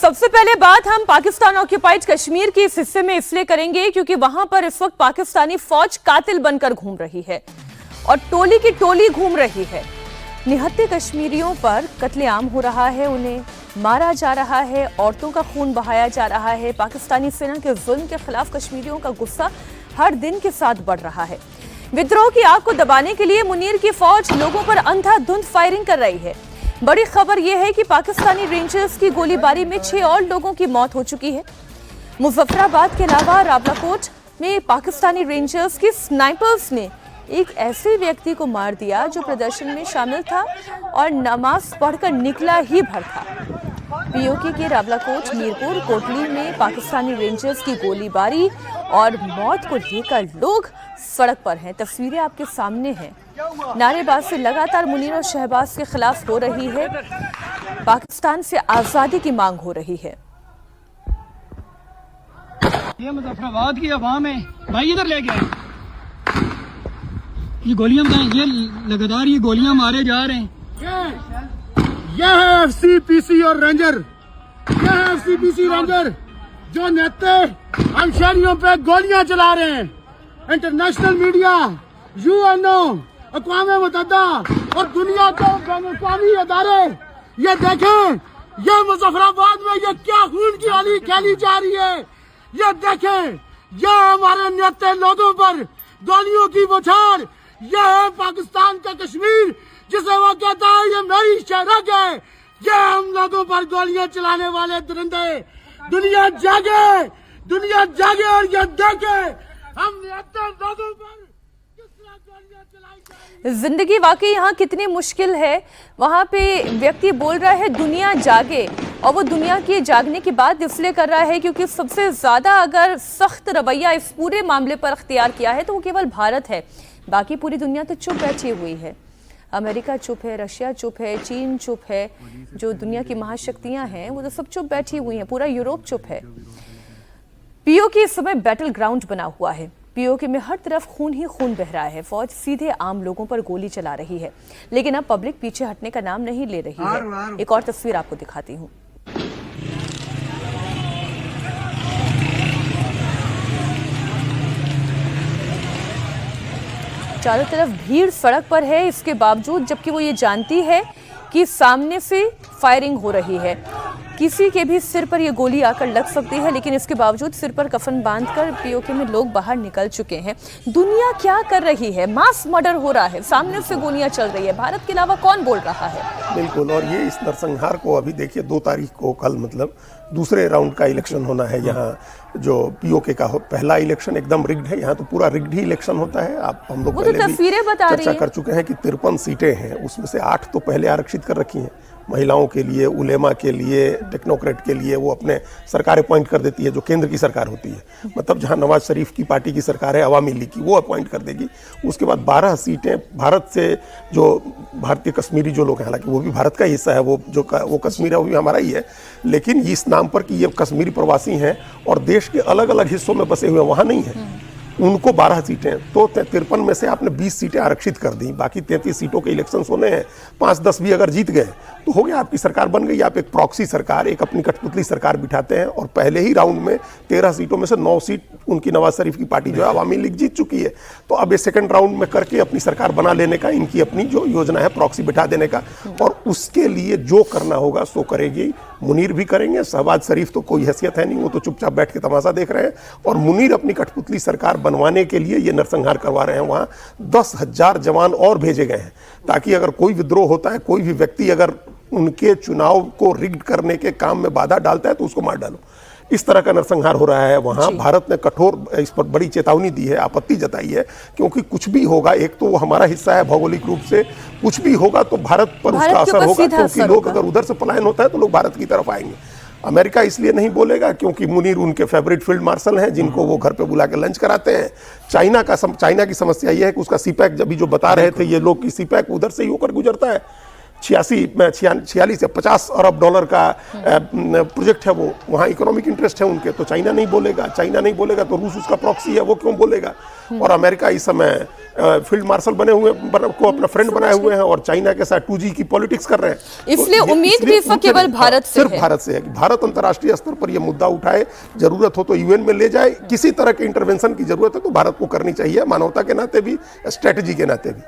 सबसे पहले बात हम पाकिस्तान ऑक्यूपाइड कश्मीर के इस हिस्से में इसलिए करेंगे क्योंकि वहां पर इस वक्त पाकिस्तानी फौज कातिल बनकर घूम रही है और टोली की टोली घूम रही है। निहत्थे कश्मीरियों पर कत्लेआम हो रहा है, उन्हें मारा जा रहा है, औरतों का खून बहाया जा रहा है। पाकिस्तानी सेना के जुल्म के खिलाफ कश्मीरियों का गुस्सा हर दिन के साथ बढ़ रहा है। विद्रोह की आग को दबाने के लिए मुनीर की फौज लोगों पर अंधाधुंध फायरिंग कर रही है। बड़ी खबर यह है कि पाकिस्तानी रेंजर्स की गोलीबारी में 6 और लोगों की मौत हो चुकी है। मुजफ्फराबाद के अलावा रावलाकोट में पाकिस्तानी रेंजर्स की स्नाइपर्स ने एक ऐसे व्यक्ति को मार दिया जो प्रदर्शन में शामिल था और नमाज पढ़कर निकला ही भर था। पीओके के रावलाकोट, मीरपुर, कोटली में पाकिस्तानी रेंजर्स की गोलीबारी और मौत को लेकर लोग सड़क पर हैं। तस्वीरें आपके सामने हैं। नारेबाजी लगातार मुनीर और शहबाज के खिलाफ हो रही है। पाकिस्तान से आजादी की मांग हो रही है। ये मुजफ्फराबाद की अवाम है भाई, इधर लेके आए। ये गोलियां बताएं, ये लगातार ये गोलियां मारे जा रहे हैं। यह है एफसीपीसी और रेंजर, यह है एफसीपीसी रेंजर जो नेते हम शहरियों पे गोलियां चला रहे हैं। इंटरनेशनल मीडिया, यूएनओ, अक़वाम मुत्तहिदा और दुनिया के बैनुल-अक़वामी अदारे ये देखें, ये मुजफ्फराबाद में ये क्या खून की आली खेली जा रही है। ये देखें, ये हमारे नेते लोगों पर गोलियों की बौछार। यह है पाकिस्तान का कश्मीर जिसे वो कहता है ये मेरी शहरक है। ये हम लोगों पर गोलियां चलाने वाले दरिंदे। दुनिया जागे, दुनिया जागे और ये देखे हम नेता लोगों पर किस तरह गोलियां चलाई जा रही है। जिंदगी वाकई यहाँ कितनी मुश्किल है। वहाँ पे व्यक्ति बोल रहा है दुनिया जागे, और वो दुनिया के जागने की बात इसलिए कर रहा है क्योंकि सबसे ज्यादा अगर सख्त रवैया इस पूरे मामले पर अख्तियार किया है तो वो केवल भारत है। बाकी पूरी दुनिया तो चुप बैठी हुई है। अमेरिका चुप है, रशिया चुप है, चीन चुप है, जो दुनिया की महाशक्तियां हैं वो तो सब चुप बैठी हुई हैं। पूरा यूरोप चुप है। पीओके इस समय बैटल ग्राउंड बना हुआ है। पीओके में हर तरफ खून ही खून बह रहा है। फौज सीधे आम लोगों पर गोली चला रही है, लेकिन अब पब्लिक पीछे हटने का नाम नहीं ले रही है। एक और तस्वीर आपको दिखाती हूँ। चारों तरफ भीड़ सड़क पर है, इसके बावजूद जबकि वो ये जानती है कि सामने से फायरिंग हो रही है, किसी के भी सिर पर ये गोली आकर लग सकती है, लेकिन इसके बावजूद सिर पर कफन बांधकर पीओके में लोग बाहर निकल चुके हैं। दुनिया क्या कर रही है? मास मर्डर हो रहा है, सामने से गोलियां चल रही है। भारत के अलावा कौन बोल रहा है? बिल्कुल। और ये इस नरसंहार को अभी देखिए 2 तारीख को कल मतलब दूसरे राउंड का इलेक्शन होना है। यहाँ जो पीओके का पहला इलेक्शन एकदम रिग्ड है। यहाँ तो पूरा रिग्ड ही इलेक्शन होता है। आप हम लोग पहले भी चर्चा कर चुके हैं कि 53 सीटें हैं, उसमें से 8 तो पहले आरक्षित कर रखी हैं। महिलाओं के लिए, उलेमा के लिए, टेक्नोक्रेट के लिए वो अपने सरकार अपॉइंट कर देती है, जो केंद्र की सरकार होती है। मतलब जहां नवाज शरीफ की पार्टी की सरकार है, अवामी लीग की, वो अपॉइंट कर देगी। उसके बाद 12 सीटें भारत से, जो भारतीय कश्मीरी जो लोग हैं, हालांकि वो भी भारत का हिस्सा है, वो कश्मीर है, वो भी हमारा ही है, लेकिन इस नाम पर कि ये कश्मीरी प्रवासी हैं और देश के अलग अलग हिस्सों में बसे हुए वहाँ नहीं है, उनको 12 सीटें। तो 53 में से आपने 20 सीटें आरक्षित कर दी। बाकी 33 सीटों के इलेक्शंस होने हैं। 5-10 भी अगर जीत गए तो हो गया, आपकी सरकार बन गई। आप एक प्रॉक्सी सरकार, एक अपनी कठपुतली सरकार बिठाते हैं। और पहले ही राउंड में 13 सीटों में से 9 सीट उनकी नवाज शरीफ की पार्टी जो है अवामी लीग जीत चुकी है। तो अब ये सेकंड राउंड में करके अपनी सरकार बना लेने का इनकी अपनी जो योजना है, प्रॉक्सी बिठा देने का। और उसके लिए जो करना होगा सो करेगी। मुनीर भी करेंगे। शहबाज शरीफ तो कोई हैसियत है नहीं, वो तो चुपचाप बैठ के तमाशा देख रहे हैं। और मुनीर अपनी कठपुतली सरकार बनवाने के लिए ये नरसंहार करवा रहे हैं। वहाँ 10,000 जवान और भेजे गए हैं ताकि अगर कोई विद्रोह होता है, कोई भी व्यक्ति अगर उनके चुनाव को रिग्ड करने के काम में बाधा डालता है तो उसको मार डालो। इस तरह का नरसंहार हो रहा है वहाँ। भारत ने कठोर इस पर बड़ी चेतावनी दी है, आपत्ति जताई है, क्योंकि कुछ भी होगा, एक तो वो हमारा हिस्सा है भौगोलिक रूप से, कुछ भी होगा तो भारत पर उसका असर होगा, क्योंकि लोग अगर उधर से पलायन होता है तो लोग भारत की तरफ आएंगे। अमेरिका इसलिए नहीं बोलेगा क्योंकि मुनीर उनके फेवरेट फील्ड मार्शल हैं, जिनको वो घर पे बुला के लंच कराते हैं। चाइना की समस्या यह है कि उसका सीपैक, अभी जो बता रहे थे ये लोग कि सीपैक उधर से ही होकर गुजरता है। 46 या 50 अरब डॉलर का प्रोजेक्ट है, वो वहाँ इकोनॉमिक इंटरेस्ट है उनके, तो चाइना नहीं बोलेगा तो रूस उसका प्रॉक्सी है, वो क्यों बोलेगा। और अमेरिका इस समय फील्ड मार्शल को अपना फ्रेंड बनाए हुए हैं और चाइना के साथ 2G की पॉलिटिक्स कर रहे हैं। इसलिए उम्मीद भी इस वक्त केवल भारत से सिर्फ भारत से है कि भारत अंतर्राष्ट्रीय स्तर पर यह मुद्दा उठाए, जरूरत हो तो यूएन में ले जाए, किसी तरह के इंटरवेंशन की जरूरत है तो भारत को करनी चाहिए, मानवता के नाते भी, स्ट्रेटेजी के नाते भी।